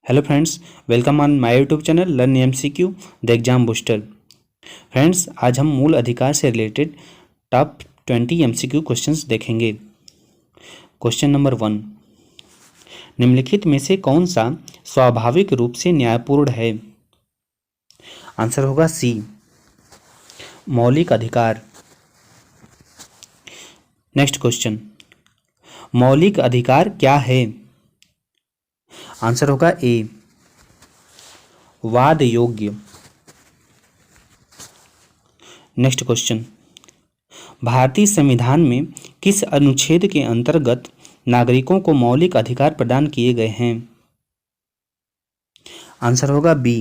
Hello friends, welcome on my YouTube channel learn MCQ the exam booster. Friends, आज हम मूल अधिकार से रिलेटेड टॉप 20 एमसीक्यू क्वेश्चंस देखेंगे। क्वेश्चन नंबर 1, निम्नलिखित में से कौन सा स्वाभाविक रूप से न्यायपूर्ण है? आंसर होगा सी, मौलिक अधिकार। नेक्स्ट क्वेश्चन, मौलिक अधिकार क्या है? आंसर होगा ए, वाद योग्य। नेक्स्ट क्वेश्चन, भारतीय संविधान में किस अनुच्छेद के अंतर्गत नागरिकों को मौलिक अधिकार प्रदान किए गए हैं? आंसर होगा बी,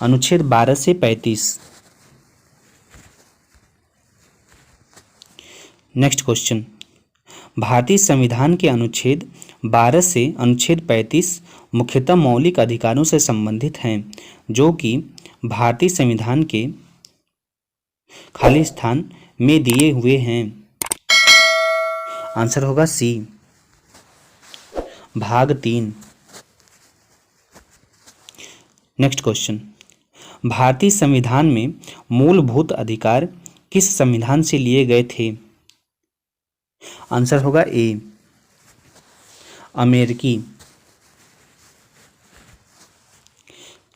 अनुच्छेद 12 से 35। नेक्स्ट क्वेश्चन, भारतीय संविधान के अनुच्छेद 12 से अनुच्छेद 35 मुख्यतः मौलिक अधिकारों से संबंधित हैं, जो कि भारतीय संविधान के खाली स्थान में दिए हुए हैं। आंसर होगा सी, भाग 3। नेक्स्ट क्वेश्चन, भारतीय संविधान में मूलभूत अधिकार किस संविधान से लिए गए थे? आंसर होगा ए, अमेरिकी।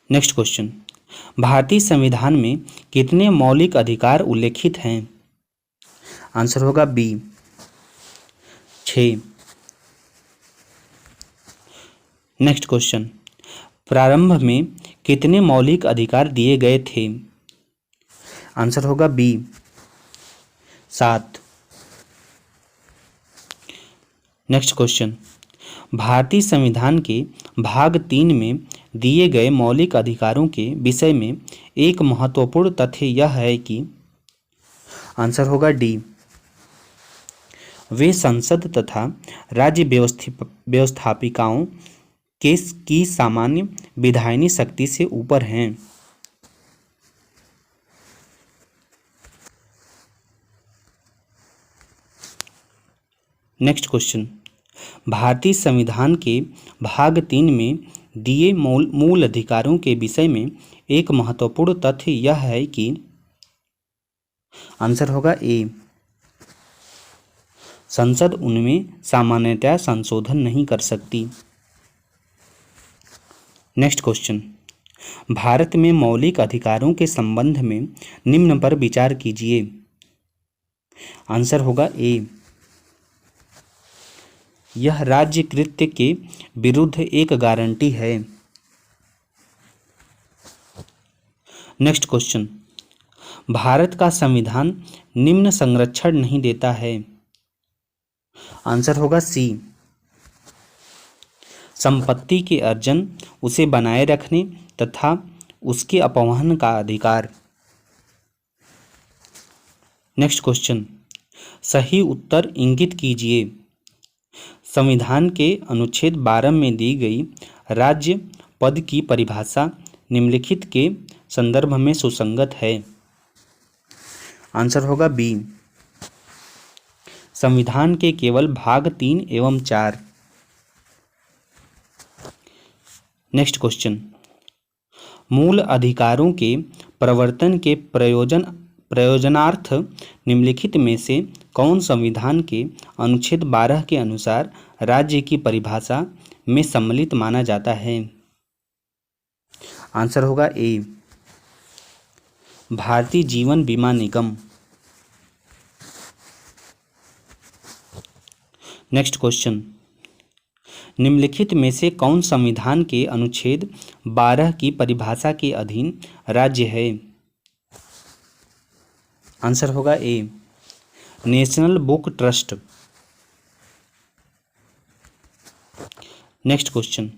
नेक्स्ट क्वेश्चन, भारतीय संविधान में कितने मौलिक अधिकार उल्लेखित हैं? आंसर होगा बी, 6। नेक्स्ट क्वेश्चन, प्रारंभ में कितने मौलिक अधिकार दिए गए थे? आंसर होगा बी, 7। नेक्स्ट क्वेश्चन, भारतीय संविधान के भाग 3 में दिए गए मौलिक अधिकारों के विषय में एक महत्वपूर्ण तथ्य यह है कि आंसर होगा डी, वे संसद तथा राज्य व्यवस्थापिकाओं की सामान्य विधायिनी शक्ति से ऊपर हैं। नेक्स्ट क्वेश्चन, भारतीय संविधान के भाग 3 में दिए मूल अधिकारों के विषय में एक महत्वपूर्ण तथ्य यह है कि आंसर होगा ए, संसद उनमें सामान्यतया संशोधन नहीं कर सकती। नेक्स्ट क्वेश्चन, भारत में मौलिक अधिकारों के संबंध में निम्न पर विचार कीजिए। आंसर होगा ए, यह राज्य कृत्य के विरुद्ध एक गारंटी है। नेक्स्ट क्वेश्चन, भारत का संविधान निम्न संरक्षण नहीं देता है। आंसर होगा सी, संपत्ति के अर्जन, उसे बनाए रखने तथा उसके अपवहन का अधिकार। नेक्स्ट क्वेश्चन, सही उत्तर इंगित कीजिए। संविधान के अनुच्छेद 12 में दी गई राज्य पद की परिभाषा निम्नलिखित के संदर्भ में सुसंगत है। आंसर होगा बी, संविधान के केवल भाग 3 एवं 4। नेक्स्ट क्वेश्चन, मूल अधिकारों के प्रवर्तन के प्रयोजनार्थ निम्नलिखित में से कौन संविधान के अनुच्छेद 12 के अनुसार राज्य की परिभाषा में सम्मिलित माना जाता है? आंसर होगा ए, भारतीय जीवन बीमा निगम। नेक्स्ट क्वेश्चन, निम्नलिखित में से कौन संविधान के अनुच्छेद 12 की परिभाषा के अधीन राज्य है? आंसर होगा A, national book trust. Next question,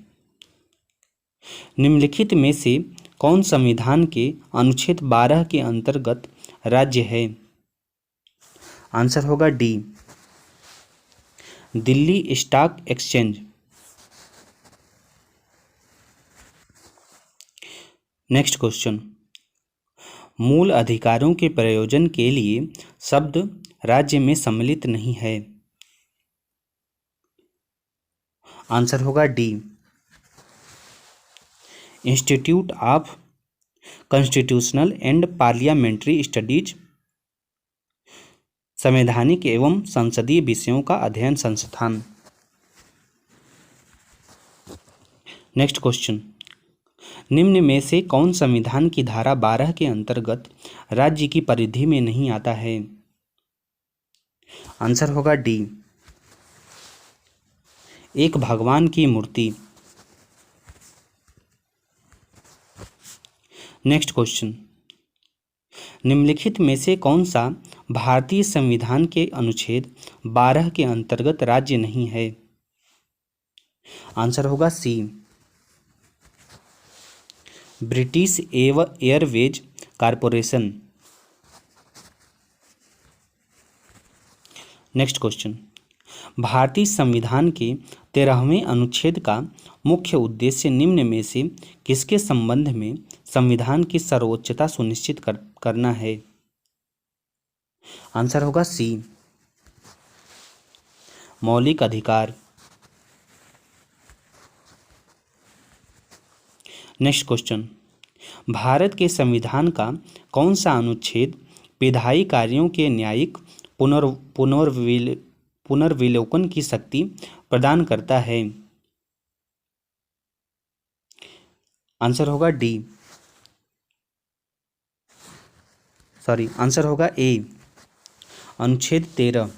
निम्नलिखित में से कौन संविधान के अनुच्छेद 12 के अंतर्गत राज्य है? आंसर होगा D, Delhi stock exchange. Next question, मूल अधिकारों के प्रयोजन के लिए शब्द राज्य में सम्मिलित नहीं है। आंसर होगा D, institute of constitutional and parliamentary studies, संवैधानिक एवं संसदीय विषयों का अध्ययन संस्थान। नेक्स्ट क्वेश्चन, निम्न में से कौन संविधान की धारा 12 के अंतर्गत राज्य की परिधि में नहीं आता है? आंसर होगा डी, एक भगवान की मूर्ति। नेक्स्ट क्वेश्चन, निम्नलिखित में से कौन सा भारतीय संविधान के अनुच्छेद 12 के अंतर्गत राज्य नहीं है? आंसर होगा C, British Airways corporation. Next question, भारतीय संविधान के 13वें अनुच्छेद का मुख्य उद्देश्य निम्न में से किसके संबंध में संविधान की सर्वोच्चता सुनिश्चित करना है? आंसर होगा सी, मौलिक अधिकार। नेक्स्ट क्वेश्चन, भारत के संविधान का कौन सा अनुच्छेद विधायी कार्यों के न्यायिक पुनर्विलोकन की शक्ति प्रदान करता है? आंसर होगा डी, आंसर होगा ए, अनुच्छेद 13।